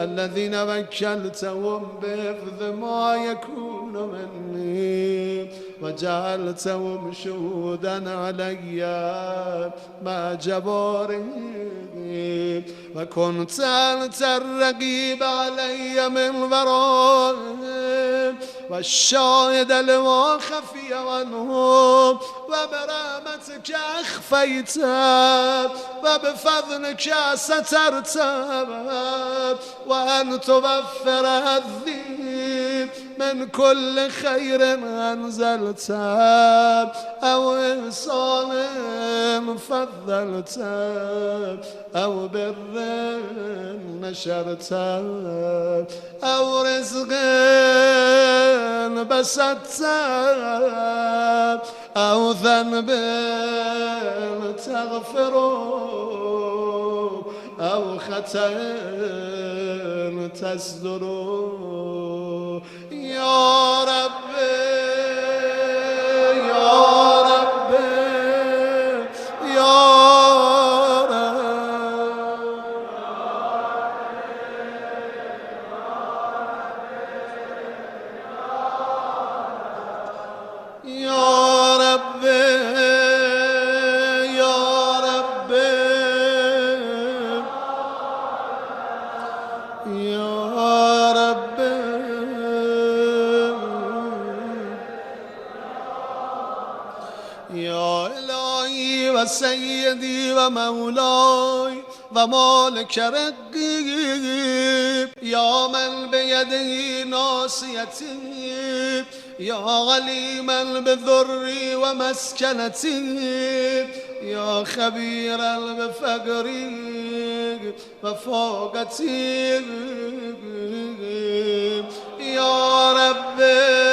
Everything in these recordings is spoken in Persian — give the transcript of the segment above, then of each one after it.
الذين وكلتهم بحفظ ما يكون مني وجعلتهم شهودا علي مع جبارهم وكنت أنت الرقيب علي من ورائهم والشاهد لما خفي عنهم وبرحمتك أخفيت وبفضلك سترت وأن توفر الذنب من كل خير أنزلت أو إحسان فضلت أو بر نشرت أو رزق بسطت أو ذنب تغفر أو خطأ تصدر يا ربي يا ربي يا يا إلهي وسيدي ومولاي ومالك رقيب يا من بيده ناصيتي يا غليما بذري ومسكنتي يا خبيرا بفقري وفوقتي يا ربي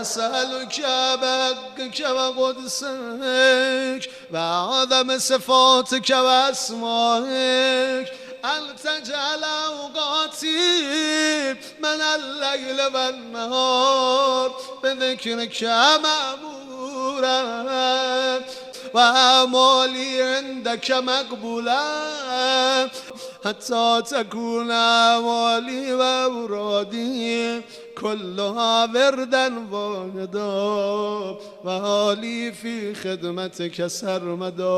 أسألك بحقك وقدسك وعظم صفاتك وأسمائك أن تجعل أوقاتي من الليل والنهار بذكرك مأمورا وأعمالي عندك مقبولا حتى تكون أعمالي وأورادي كلها وردا واحدا وحالي في خدمتك سرمدا.